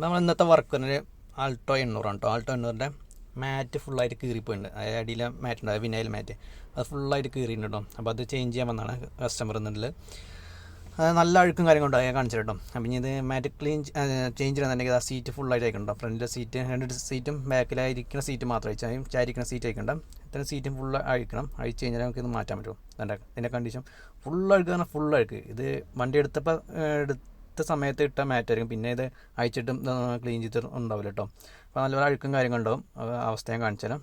നമ്മൾ ഇന്നത്തെ വർക്ക് പറഞ്ഞാൽ ആൾട്ടോ 800 കേട്ടോ. ആൾട്ടോ 800ൻ്റെ മാറ്റ് ഫുള്ളായിട്ട് കീറിപ്പോയിട്ടുണ്ട്. അതായത് അടിയിലെ മാറ്റ് ഉണ്ട്, വിനൈൽ മാറ്റ്, അത് ഫുള്ളായിട്ട് കീറിയിട്ടുണ്ട് കേട്ടോ. അപ്പോൾ അത് ചേഞ്ച് ചെയ്യാൻ വന്നതാണ് കസ്റ്റമർ എന്നുള്ളത്. അത് നല്ല അഴുക്കും കാര്യങ്ങളുണ്ട്, ഞാൻ കാണിച്ചു കേട്ടോ. അപ്പം ഇനി ഇത് മാറ്റ് ചേഞ്ച് ചെയ്യണമെന്നുണ്ടെങ്കിൽ ആ സീറ്റ് ഫുള്ളായിട്ട് അയക്കണ്ടോ. ഫ്രണ്ടിലെ സീറ്റ് 2 സീറ്റും ബാക്കിലായിരിക്കുന്ന സീറ്റ് മാത്രം അയച്ചാൽ ചാരിക്കുന്ന സീറ്റ് അയക്കണ്ട. ഇത്രയും സീറ്റും ഫുള്ള് അഴിക്കണം. അഴിച്ച് കഴിഞ്ഞാൽ നമുക്ക് ഇത് മാറ്റാൻ പറ്റുമോ. ഇതിൻ്റെ കണ്ടീഷൻ ഫുൾ അഴുക്ക് പറഞ്ഞാൽ ഫുൾ അഴുക്ക്. ഇത് വണ്ടി എടുത്ത സമയത്ത് ഇട്ട മാറ്റായിരിക്കും, പിന്നെ ഇത് അയച്ചിട്ടും ക്ലീൻ ചെയ്തിട്ട് ഉണ്ടാവില്ല കേട്ടോ. അപ്പോൾ നല്ലപോലെ അഴുക്കും കാര്യങ്ങളുണ്ടാവും. അവസ്ഥ ഞാൻ കാണിച്ചു തരാം.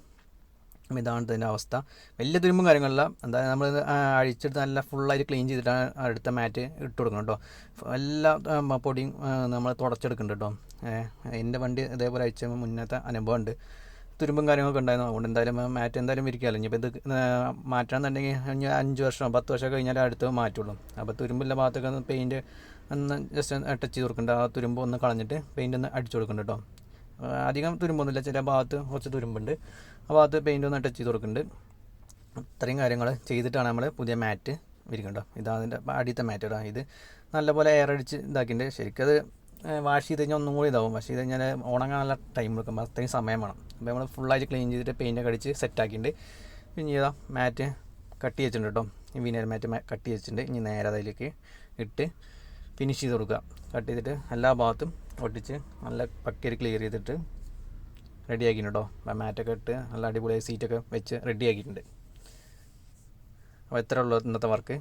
അപ്പം ഇതാണ് ഇതിൻ്റെ അവസ്ഥ. വലിയ തുരുമ്പും കാര്യങ്ങളില്ല. എന്തായാലും നമ്മൾ അഴിച്ചിട്ട് നല്ല ഫുള്ളായിട്ട് ക്ലീൻ ചെയ്തിട്ടാണ് അടുത്ത മാറ്റ് ഇട്ട് കൊടുക്കണം കേട്ടോ. എല്ലാ പൊടിയും നമ്മൾ തുടച്ചെടുക്കുന്നുണ്ട് കേട്ടോ. എൻ്റെ വണ്ടി ഇതേപോലെ അഴിച്ച മുന്നത്തെ അനുഭവം ഉണ്ട്. തുരുമ്പും കാര്യങ്ങളൊക്കെ ഉണ്ടായിരുന്നു. അതുകൊണ്ട് എന്തായാലും മാറ്റ് എന്തായാലും ഇരിക്കുകയല്ലോ. ഇനിയിപ്പോൾ ഇത് മാറ്റണമെന്നുണ്ടെങ്കിൽ 5 വർഷം 10 വർഷം കഴിഞ്ഞാൽ അടുത്ത് മാറ്റുള്ളൂ. അപ്പോൾ തുരുമ്പില്ല ഭാഗത്തൊക്കെ ഒന്ന് പെയിൻറ്റ് ഒന്ന് ജസ്റ്റ് ടച്ച് ചെയ്ത് കൊടുക്കുന്നുണ്ട്. ആ തുരുമ്പ് ഒന്ന് കളഞ്ഞിട്ട് പെയിൻറ്റ് ഒന്ന് അടിച്ചു കൊടുക്കുന്നുണ്ട് കേട്ടോ. അധികം തുരുമ്പൊന്നുമില്ല, ചില ഭാഗത്ത് കുറച്ച് തുരുമ്പുണ്ട്. ആ ഭാഗത്ത് പെയിൻറ്റ് ഒന്ന് ടച്ച് ചെയ്ത് കൊടുക്കുന്നുണ്ട്. ഇത്രയും കാര്യങ്ങൾ ചെയ്തിട്ടാണ് നമ്മൾ പുതിയ മാറ്റ് വിരിക്കേണ്ടത്. ഇതതിൻ്റെ അടിയത്തെ മാറ്റ് കേട്ടോ. ഇത് നല്ലപോലെ എയർ അടിച്ച് ഇതാക്കിയിട്ട് ശരിക്കത് വാഷ് ചെയ്ത് കഴിഞ്ഞാൽ ഒന്നും കൂടി ഇതാവും. വാഷ് ചെയ്ത് കഴിഞ്ഞാൽ ഉണങ്ങാൻ നല്ല ടൈം എടുക്കുമ്പോൾ അത്രയും സമയം വേണം. അപ്പോൾ നമ്മൾ ഫുള്ളായിട്ട് ക്ലീൻ ചെയ്തിട്ട് പെയിൻറ്റൊക്കെ അടിച്ച് സെറ്റാക്കിയിട്ടുണ്ട്. പിന്നെ ചെയ്താൽ മാറ്റ് കട്ട് വെച്ചിട്ടുണ്ട് കേട്ടോ. ഈ വിനയൽ മാറ്റ് കട്ട് വെച്ചിട്ടുണ്ട്. ഇനി നേരെ അതിലേക്ക് ഇട്ട് ഫിനിഷ് ചെയ്ത് കൊടുക്കുക. കട്ട് ചെയ്തിട്ട് എല്ലാ ഭാഗത്തും ഒട്ടിച്ച് നല്ല പക്കയിൽ ക്ലിയർ ചെയ്തിട്ട് റെഡി ആക്കിയിട്ടുണ്ട് കേട്ടോ. അപ്പോൾ മാറ്റൊക്കെ ഇട്ട് നല്ല അടിപൊളിയായി സീറ്റൊക്കെ വെച്ച് റെഡി ആക്കിയിട്ടുണ്ട്. അപ്പോൾ ഇത്രയേ ഉള്ളൂ ഇന്നത്തെ വർക്ക്.